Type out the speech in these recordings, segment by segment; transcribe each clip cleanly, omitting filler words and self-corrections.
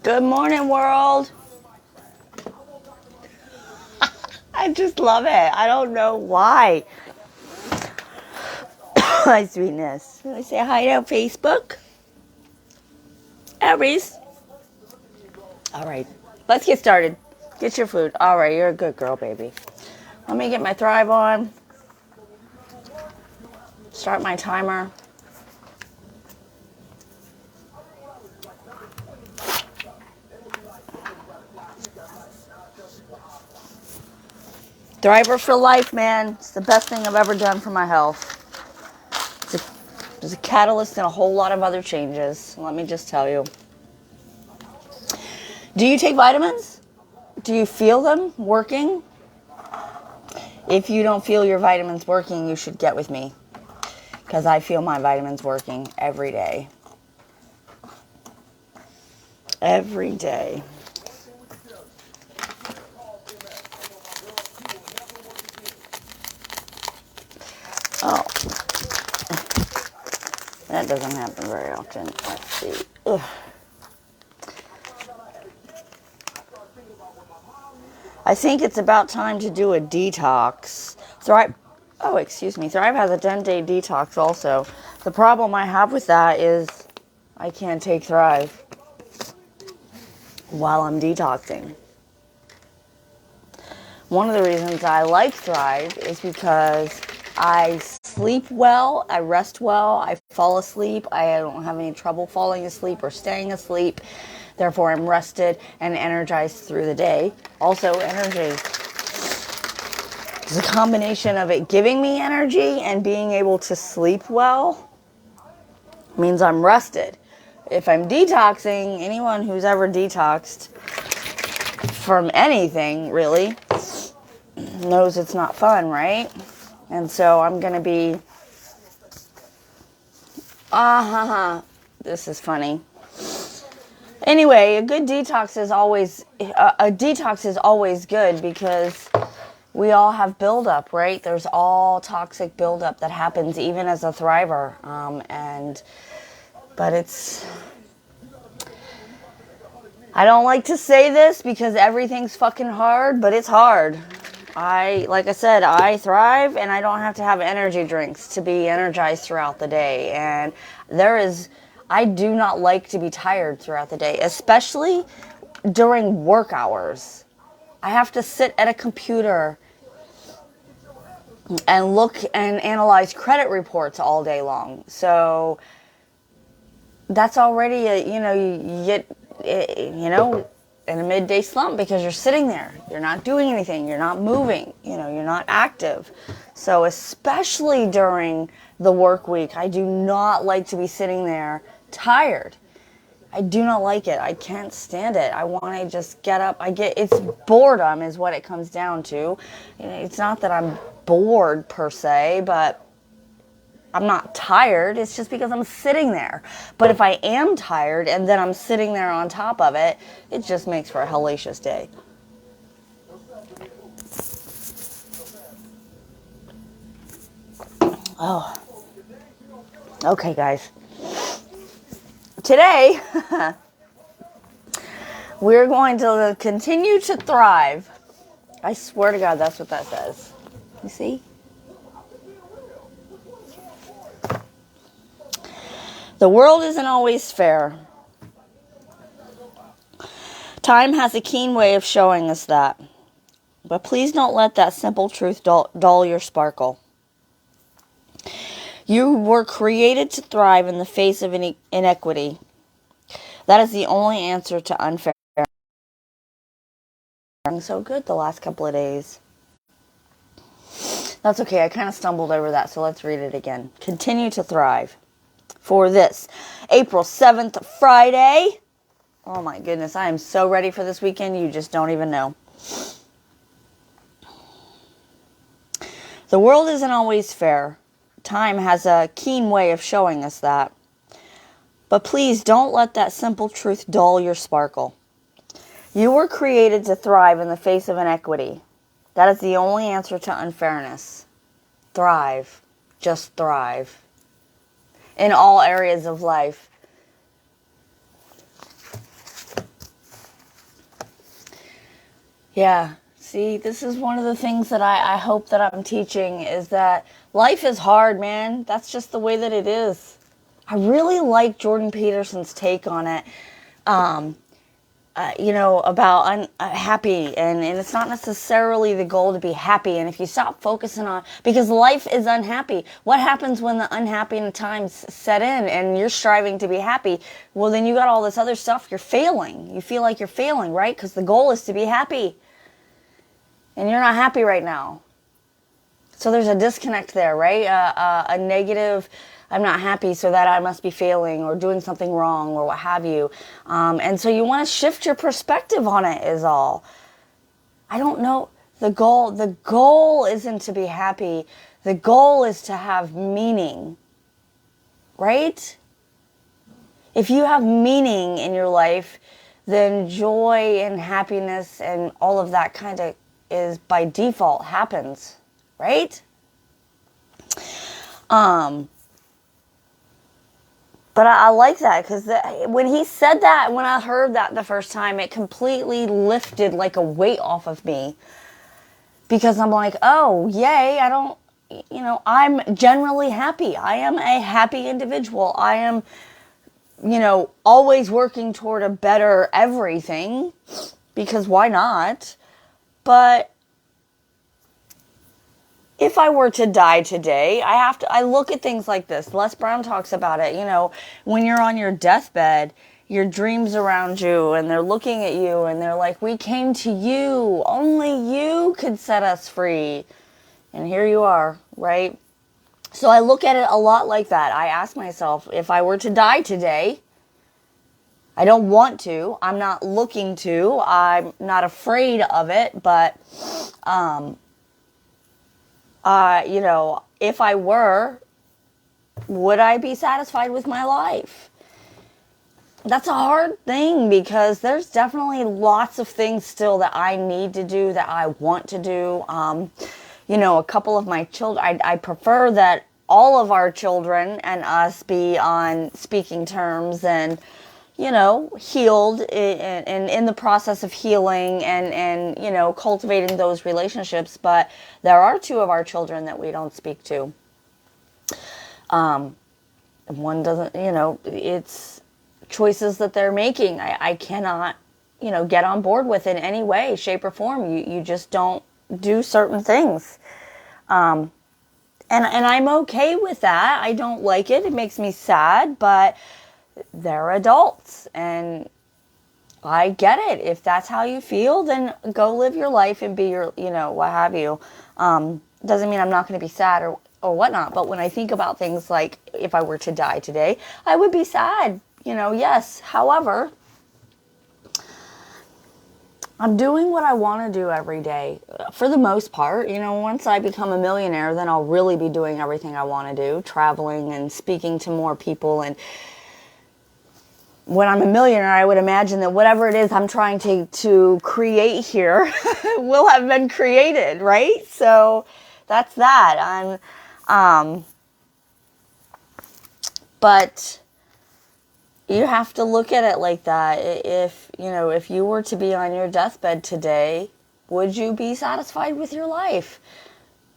Good morning, world. I just love it. I don't know why. My sweetness. Can I say hi to Facebook? Aries. All right. Let's get started. Get your food. All right. You're a good girl, baby. Let me get my Thrive on. Start my timer. Thriver for life, man. It's the best thing I've ever done for my health. It's a catalyst in a whole lot of other changes. Let me just tell you. Do you take vitamins? Do you feel them working? If you don't feel your vitamins working, you should get with me. Because I feel my vitamins working every day. Every day. Oh. That doesn't happen very often. Let's see. Ugh. I think it's about time to do a detox. Thrive has a 10-day detox also. The problem I have with that is I can't take Thrive while I'm detoxing. One of the reasons I like Thrive is because I sleep well, I rest well, I fall asleep, I don't have any trouble falling asleep or staying asleep. Therefore, I'm rested and energized through the day. Also, energy. It's a combination of it giving me energy and being able to sleep well means I'm rested. If I'm detoxing, anyone who's ever detoxed from anything, really, knows it's not fun, right? And so I'm going to be, this is funny. Anyway, a detox is always good because we all have buildup, right? There's all toxic buildup that happens even as a thriver. But I don't like to say this because everything's fucking hard, but it's hard. Like I said, I thrive and I don't have to have energy drinks to be energized throughout the day. And I do not like to be tired throughout the day, especially during work hours. I have to sit at a computer and look and analyze credit reports all day long. So that's already you get in a midday slump because you're sitting there. You're not doing anything. You're not moving. You're not active. So especially during the work week, I do not like to be sitting there tired. I do not like it. I can't stand it. I want to just get up. It's boredom is what it comes down to. It's not that I'm bored per se, but I'm not tired. It's just because I'm sitting there. But if I am tired and then I'm sitting there on top of it, it just makes for a hellacious day. Oh. Okay, guys. Today, we're going to continue to thrive. I swear to God, that's what that says. You see? The world isn't always fair. Time has a keen way of showing us that. But please don't let that simple truth dull your sparkle. You were created to thrive in the face of inequity. That is the only answer to unfairness. So good the last couple of days. That's okay. I kind of stumbled over that, so let's read it again. Continue to thrive. For this April 7th, Friday. Oh my goodness, I am so ready for this weekend. You just don't even know. The world isn't always fair. Time has a keen way of showing us that. But please don't let that simple truth dull your sparkle. You were created to thrive in the face of inequity. That is the only answer to unfairness. Thrive. Just thrive. in all areas of life. Yeah. See, this is one of the things that I hope that I'm teaching is that life is hard, man. That's just the way that it is. I really like Jordan Peterson's take on it. Um, about happy, and it's not necessarily the goal to be happy. And if you stop focusing on, because life is unhappy, what happens when the unhappy times set in and you're striving to be happy? Well, then you got all this other stuff. You're failing. You feel like you're failing, right? Because the goal is to be happy, and you're not happy right now. So there's a disconnect there, right? A negative, I'm not happy, so that I must be failing or doing something wrong or what have you. And so you want to shift your perspective on it is all. I don't know. The goal isn't to be happy. The goal is to have meaning, right? If you have meaning in your life, then joy and happiness and all of that kind of is by default happens, right? But I like that because when he said that, when I heard that the first time, it completely lifted like a weight off of me. Because I'm like, oh, yay, I'm generally happy. I am a happy individual. I am, always working toward a better everything. Because why not? But if I were to die today, I look at things like this. Les Brown talks about it. When you're on your deathbed, your dreams around you, and they're looking at you, and they're like, we came to you. Only you could set us free. And here you are, right? So I look at it a lot like that. I ask myself, if I were to die today, I don't want to. I'm not looking to. I'm not afraid of it, but if I were, would I be satisfied with my life? That's a hard thing because there's definitely lots of things still that I need to do, that I want to do. A couple of my children, I prefer that all of our children and us be on speaking terms and, healed and in the process of healing and cultivating those relationships. But there are two of our children that we don't speak to. One doesn't, it's choices that they're making. I cannot, get on board with in any way, shape, or form. You just don't do certain things. And I'm okay with that. I don't like it. It makes me sad, but they're adults and I get it. If that's how you feel, then go live your life and be your, what have you. Doesn't mean I'm not going to be sad or whatnot. But when I think about things like if I were to die today, I would be sad, yes. However, I'm doing what I want to do every day for the most part. Once I become a millionaire, then I'll really be doing everything I want to do, traveling and speaking to more people. And when I'm a millionaire, I would imagine that whatever it is I'm trying to create here will have been created, right? So that's that. But you have to look at it like that. If you were to be on your deathbed today, would you be satisfied with your life?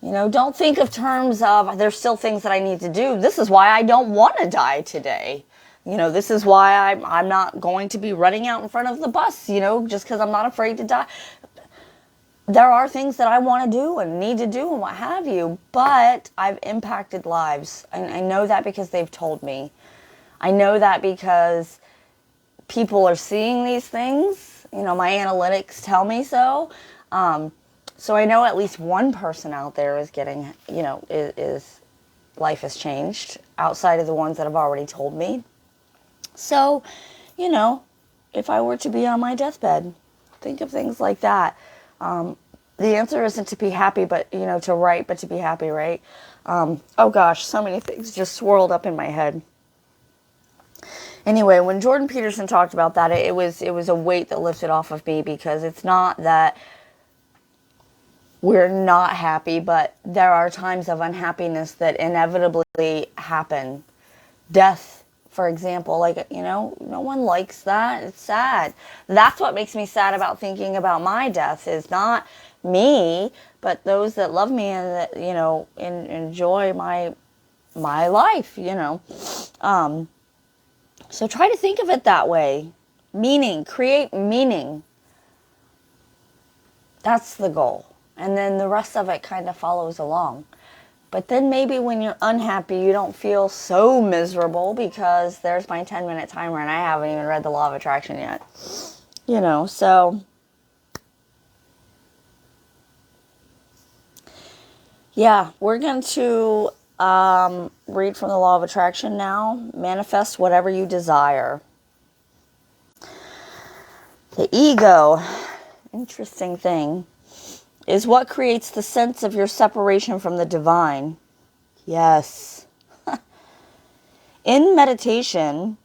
Don't think of terms of there's still things that I need to do. This is why I don't want to die today. This is why I'm not going to be running out in front of the bus, just because I'm not afraid to die. There are things that I want to do and need to do and what have you, but I've impacted lives. I know that because they've told me. I know that because people are seeing these things. My analytics tell me so. So I know at least one person out there is getting, is life has changed outside of the ones that have already told me. So, if I were to be on my deathbed, think of things like that. The answer isn't to be happy, but, to write, but to be happy, right? Oh gosh, so many things just swirled up in my head. Anyway, when Jordan Peterson talked about that, it was a weight that lifted off of me because it's not that we're not happy, but there are times of unhappiness that inevitably happen. Death, for example, like, no one likes that. It's sad. That's what makes me sad about thinking about my death, is not me, but those that love me and that, enjoy my life, So try to think of it that way. Meaning, create meaning. That's the goal. And then the rest of it kind of follows along. But then maybe when you're unhappy, you don't feel so miserable, because there's my 10-minute timer and I haven't even read the Law of Attraction yet. So yeah, we're going to read from the Law of Attraction now. Manifest whatever you desire. The ego, interesting thing, is what creates the sense of your separation from the divine. Yes. In meditation,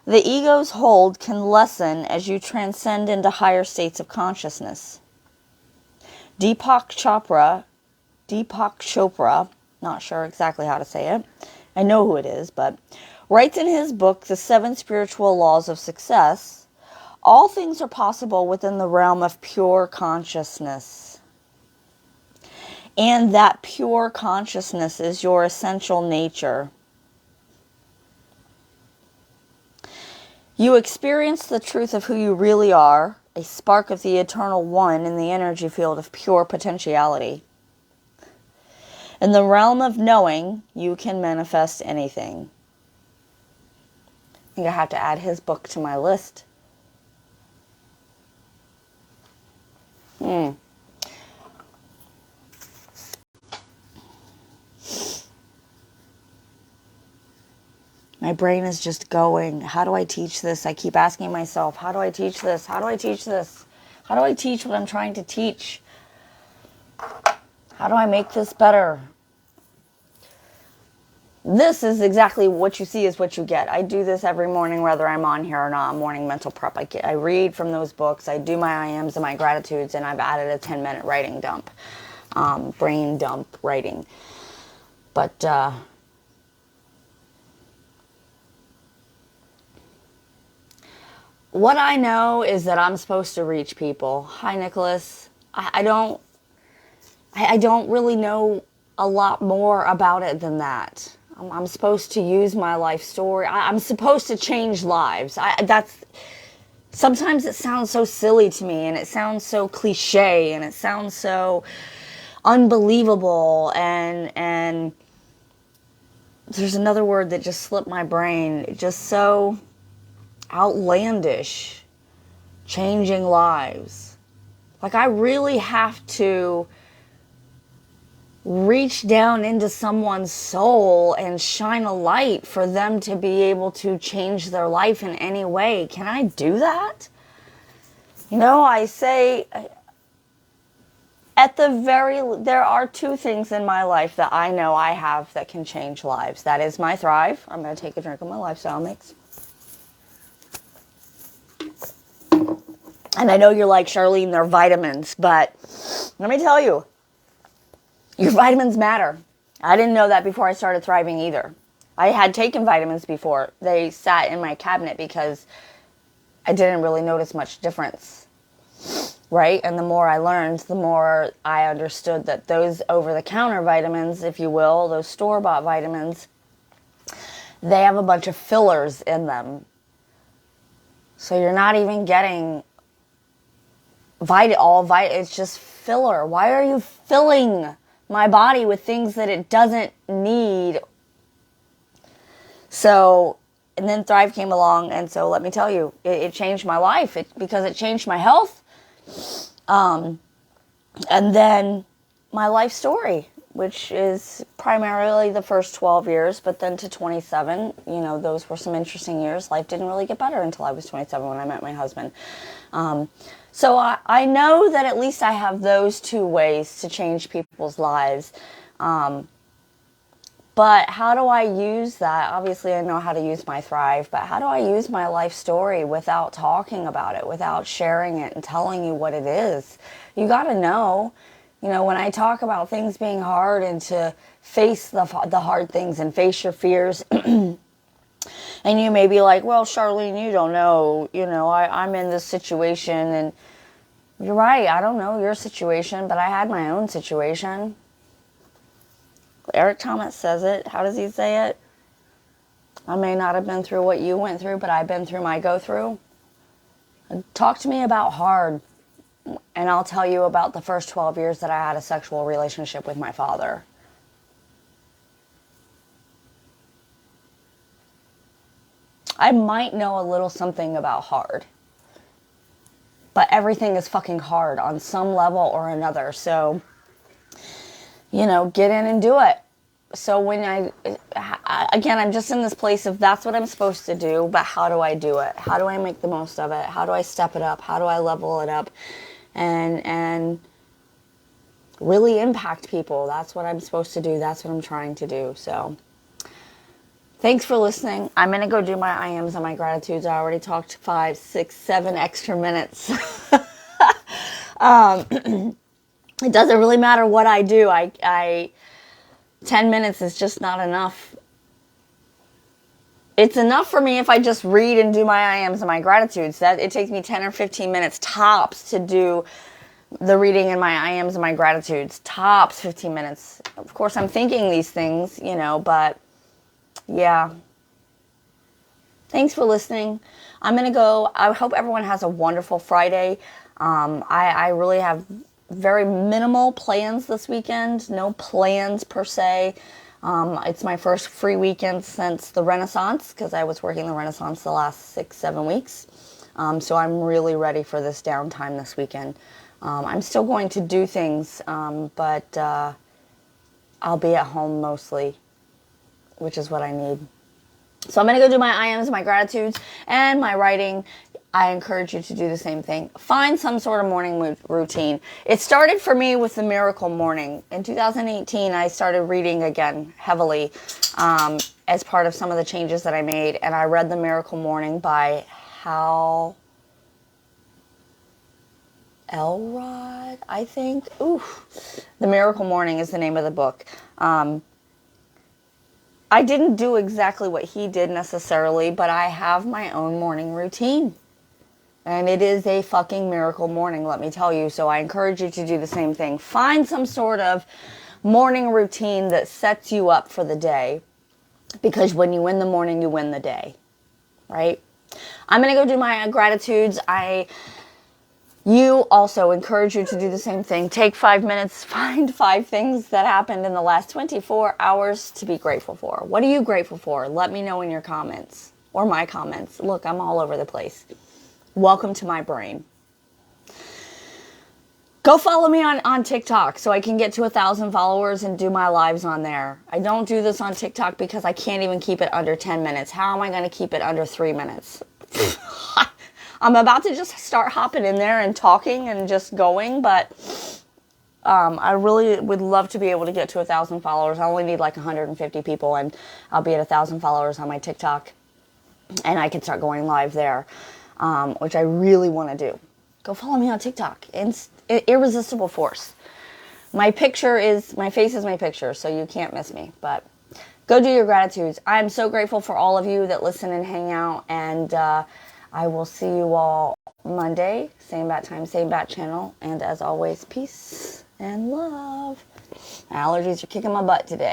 the ego's hold can lessen as you transcend into higher states of consciousness. Deepak Chopra, not sure exactly how to say it, I know who it is, but writes in his book, The 7 Spiritual Laws of Success, all things are possible within the realm of pure consciousness. And that pure consciousness is your essential nature. You experience the truth of who you really are, a spark of the eternal one in the energy field of pure potentiality. In the realm of knowing, you can manifest anything. I think I have to add his book to my list. My brain is just going, how do I teach this? I keep asking myself, how do I teach this? How do I teach this? How do I teach what I'm trying to teach? How do I make this better? This is exactly what you see is what you get. I do this every morning, whether I'm on here or not. Morning mental prep. I read from those books. I do my I ams and my gratitudes, and I've added a 10-minute writing dump, brain dump writing. But what I know is that I'm supposed to reach people. Hi, Nicholas. I don't really know a lot more about it than that. I'm supposed to use my life story. I'm supposed to change lives. Sometimes it sounds so silly to me, and it sounds so cliche, and it sounds so unbelievable, and there's another word that just slipped my brain. Just so outlandish. Changing lives. Like, I really have to reach down into someone's soul and shine a light for them to be able to change their life in any way. Can I do that? I say, there are 2 things in my life that I know I have that can change lives. That is my Thrive. I'm going to take a drink of my lifestyle mix. And I know you're like, Charlene, they're vitamins, but let me tell you, your vitamins matter. I didn't know that before I started Thriving either. I had taken vitamins before. They sat in my cabinet because I didn't really notice much difference, right? And the more I learned, the more I understood that those over-the-counter vitamins, if you will, those store-bought vitamins, they have a bunch of fillers in them. So you're not even getting it's just filler. Why are you filling my body with things that it doesn't need? So, and then Thrive came along, and so let me tell you, it changed my life because it changed my health. And then my life story, which is primarily the first 12 years, but then to 27, those were some interesting years. Life didn't really get better until I was 27 when I met my husband. So I know that at least I have those 2 ways to change people's lives. But how do I use that? Obviously, I know how to use my Thrive, but how do I use my life story without talking about it, without sharing it and telling you what it is? You got to know, when I talk about things being hard and to face the hard things and face your fears, And you may be like, well, Charlene, you don't know, I'm in this situation, and you're right, I don't know your situation, but I had my own situation. Eric Thomas says it. How does he say it? I may not have been through what you went through, but I've been through my go through. Talk to me about hard, and I'll tell you about the first 12 years that I had a sexual relationship with my father. I might know a little something about hard, but everything is fucking hard on some level or another. So, get in and do it. So when I'm just in this place of that's what I'm supposed to do, but how do I do it? How do I make the most of it? How do I step it up? How do I level it up and really impact people? That's what I'm supposed to do. That's what I'm trying to do. So thanks for listening. I'm going to go do my I ams and my gratitudes. I already talked 5, 6, 7 extra minutes. It doesn't really matter what I do. 10 minutes is just not enough. It's enough for me if I just read and do my I ams and my gratitudes. That it takes me 10 or 15 minutes tops to do the reading and my I ams and my gratitudes. Tops 15 minutes. Of course, I'm thinking these things, but yeah. Thanks for listening. I'm going to go. I hope everyone has a wonderful Friday. I really have very minimal plans this weekend. No plans per se. It's my first free weekend since the Renaissance, because I was working the Renaissance the last 6-7 weeks. So I'm really ready for this downtime this weekend. I'm still going to do things, but I'll be at home mostly, which is what I need. So I'm going to go do my I ams, my gratitudes, and my writing. I encourage you to do the same thing. Find some sort of morning routine. It started for me with the Miracle Morning. In 2018, I started reading again heavily as part of some of the changes that I made. And I read The Miracle Morning by Hal Elrod, I think. The Miracle Morning is the name of the book. I didn't do exactly what he did necessarily, but I have my own morning routine. And it is a fucking miracle morning, let me tell you. So I encourage you to do the same thing. Find some sort of morning routine that sets you up for the day. Because when you win the morning, you win the day. Right? I'm going to go do my gratitudes. You also encourage you to do the same thing. Take 5 minutes. Find 5 things that happened in the last 24 hours to be grateful for. What are you grateful for? Let me know in your comments. Or my comments. Look, I'm all over the place. Welcome to my brain. Go follow me on TikTok so I can get to 1,000 followers and do my lives on there. I don't do this on TikTok because I can't even keep it under 10 minutes. How am I going to keep it under 3 minutes? I'm about to just start hopping in there and talking and just going, but I really would love to be able to get to 1,000 followers. I only need like 150 people, and I'll be at 1,000 followers on my TikTok, and I can start going live there. Which I really want to do. Go follow me on TikTok. Irresistible Force. My face is my picture, so you can't miss me. But go do your gratitudes. I'm so grateful for all of you that listen and hang out. And I will see you all Monday. Same bat time, same bat channel. And as always, peace and love. Allergies are kicking my butt today.